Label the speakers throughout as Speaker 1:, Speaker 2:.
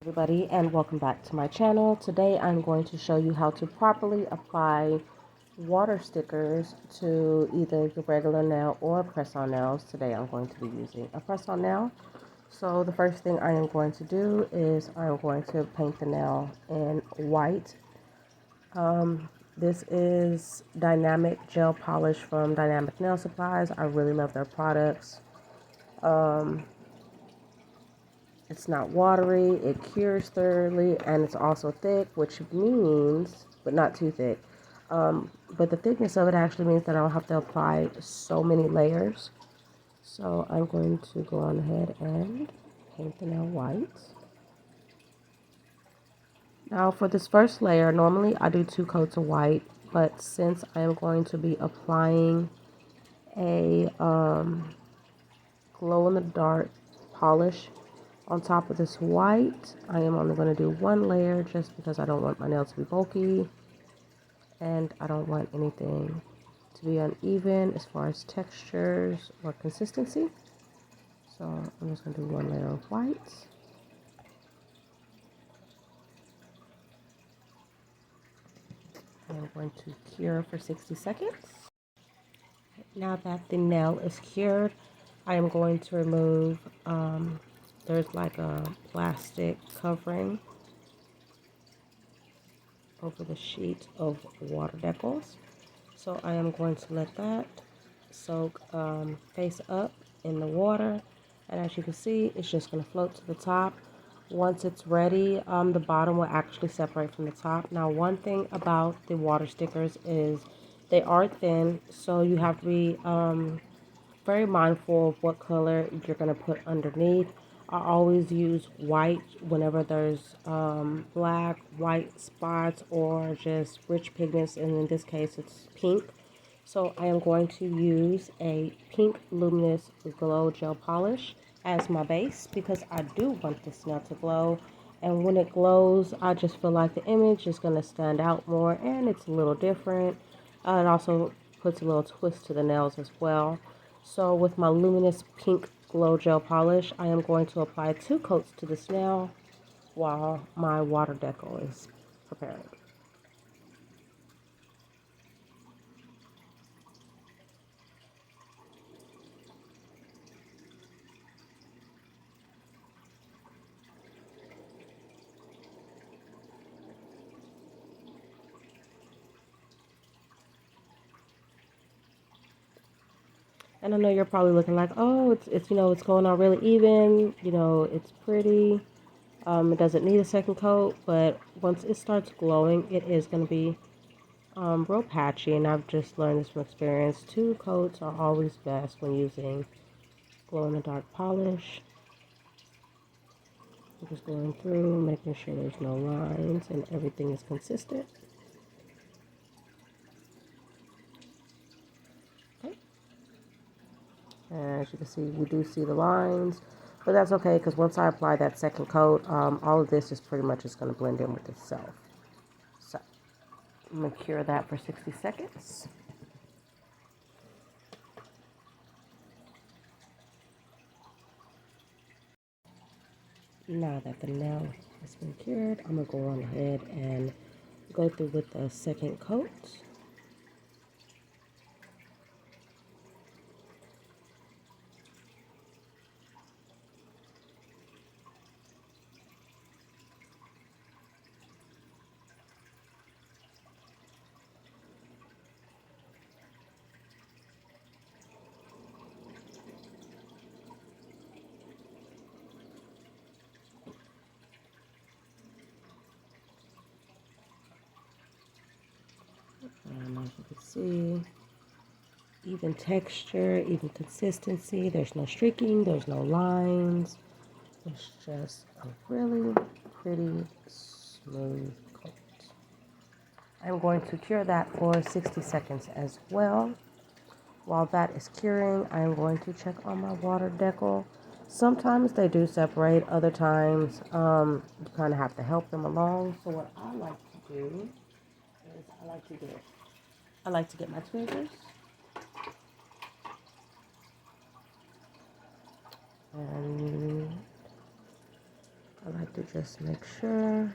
Speaker 1: Everybody, and welcome back to my channel. Today I'm going to show you how to properly apply water stickers to either your regular nail or press-on nails. Today I'm going to be using a press-on nail. So the first thing I am going to do is I'm going to paint the nail in white. This is Dynamic Gel Polish from Dynamic Nail Supplies. I really love their products. It's not watery, it cures thoroughly, and it's also thick, which means, but not too thick. But the thickness of it actually means that I don't have to apply so many layers. So I'm going to go on ahead and paint the nail white. Now for this first layer, normally I do 2 coats of white, but since I am going to be applying a glow-in-the-dark polish on top of this white, I am only going to do 1 layer just because I don't want my nail to be bulky and I don't want anything to be uneven as far as textures or consistency. So I'm just going to do 1 layer of white. I'm going to cure for 60 seconds. Now that the nail is cured, I am going to remove, there's like a plastic covering over the sheet of water decals. So I am going to let that soak face up in the water. And as you can see, it's just going to float to the top. Once it's ready, the bottom will actually separate from the top. Now, one thing about the water stickers is they are thin, so you have to be very mindful of what color you're going to put underneath. I always use white whenever there's black, white spots, or just rich pigments, and in this case it's pink. So I am going to use a pink luminous glow gel polish as my base because I do want this nail to glow, and when it glows I just feel like the image is going to stand out more and it's a little different. It also puts a little twist to the nails as well. So with my luminous pink glow gel polish, I am going to apply 2 coats to this nail while my water decal is prepared. And I know you're probably looking like, oh, it's it's going on really even, it's pretty. It doesn't need a second coat, but once it starts glowing, it is going to be real patchy, and I've just learned this from experience. 2 coats are always best when using glow-in-the-dark polish. I'm just going through, making sure there's no lines and everything is consistent. Okay. And as you can see, we do see the lines, but that's okay because once I apply that second coat, all of this is pretty much just going to blend in with itself. So I'm going to cure that for 60 seconds. Now that the nail has been cured, I'm going to go on ahead and go through with the second coat. And as you can see, even texture, even consistency. There's no streaking, there's no lines. It's just a really pretty smooth coat. I'm going to cure that for 60 seconds as well. While that is curing, I'm going to check on my water decal. Sometimes they do separate, other times you kind of have to help them along. So what I like to do is I like to get my tweezers and I like to just make sure.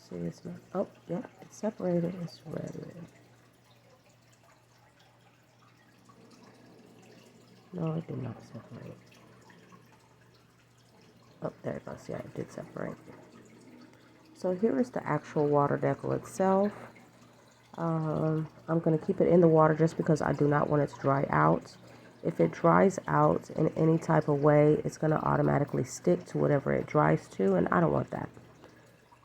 Speaker 1: See, it's not, oh, yeah, it's separated, it's ready. No, it did not separate. Oh, there it goes. Yeah, it did separate. So here is the actual water decal itself. I'm going to keep it in the water just because I do not want it to dry out. If it dries out in any type of way, it's going to automatically stick to whatever it dries to, and I don't want that.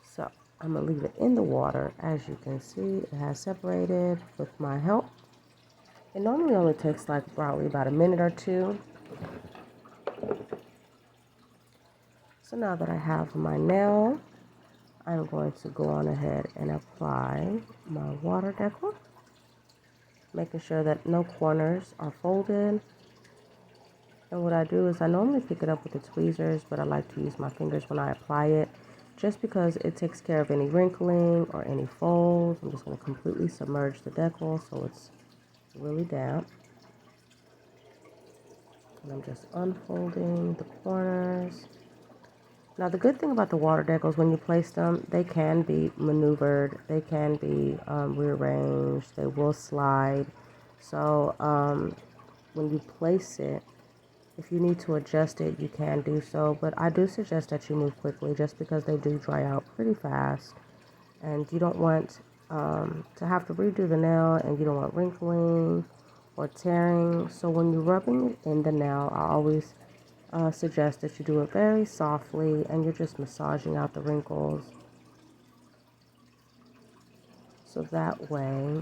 Speaker 1: So I'm going to leave it in the water. As you can see, it has separated with my help. It normally only takes like probably about a minute or two. So now that I have my nail, I'm going to go on ahead and apply my water decal, making sure that no corners are folded. And what I do is I normally pick it up with the tweezers, but I like to use my fingers when I apply it, just because it takes care of any wrinkling or any folds. I'm just going to completely submerge the decal so it's really damp. And I'm just unfolding the corners. Now, the good thing about the water decals, when you place them, they can be maneuvered, they can be rearranged, they will slide. So when you place it, if you need to adjust it, you can do so. But I do suggest that you move quickly just because they do dry out pretty fast. And you don't want to have to redo the nail, and you don't want wrinkling or tearing. So when you're rubbing it in the nail, I always suggest that you do it very softly and you're just massaging out the wrinkles. So that way,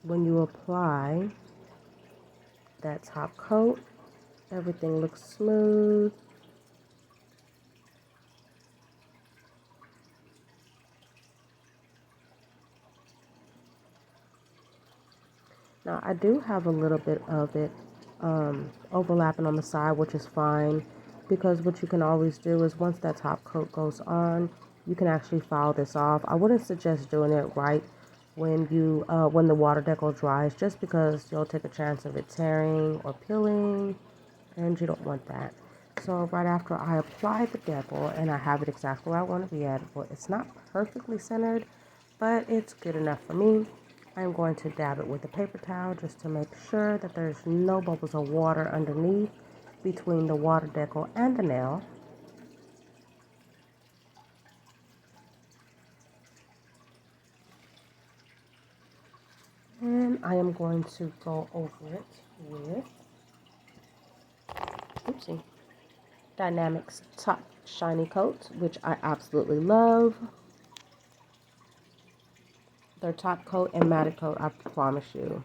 Speaker 1: when you apply that top coat, everything looks smooth. Now, I do have a little bit of it overlapping on the side, which is fine, because what you can always do is once that top coat goes on, you can actually file this off. I wouldn't suggest doing it right when the water decal dries, just because you'll take a chance of it tearing or peeling, and you don't want that. So right after I apply the decal and I have it exactly where I want to be at, well, it's not perfectly centered, but it's good enough for me. I'm going to dab it with a paper towel just to make sure that there's no bubbles of water underneath between the water decal and the nail. And I am going to go over it with, oopsie, Dynamics Top Shiny Coat, which I absolutely love. Their top coat and matted coat, I promise you,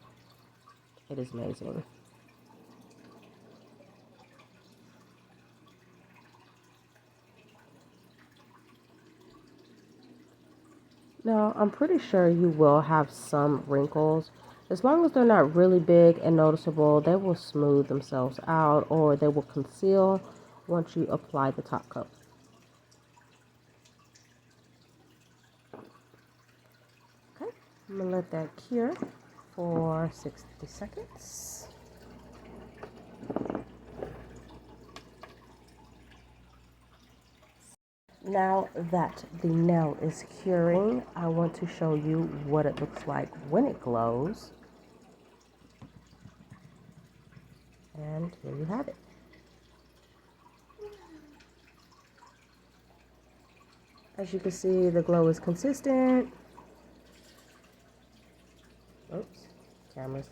Speaker 1: it is amazing. Now, I'm pretty sure you will have some wrinkles. As long as they're not really big and noticeable, they will smooth themselves out, or they will conceal once you apply the top coat. Okay, I'm going to let that cure for 60 seconds. Now that the nail is curing, I want to show you what it looks like when it glows. And here you have it. As you can see, the glow is consistent. Oops, camera's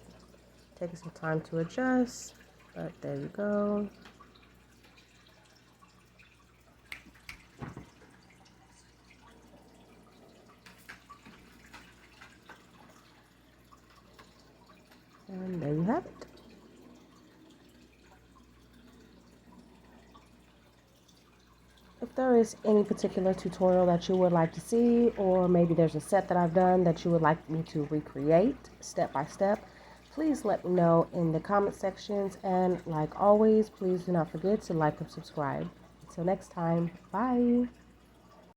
Speaker 1: taking some time to adjust, but there you go. And there you have it. If there is any particular tutorial that you would like to see, or maybe there's a set that I've done that you would like me to recreate step by step, please let me know in the comment sections. And like always, please do not forget to like and subscribe. Until next time, bye.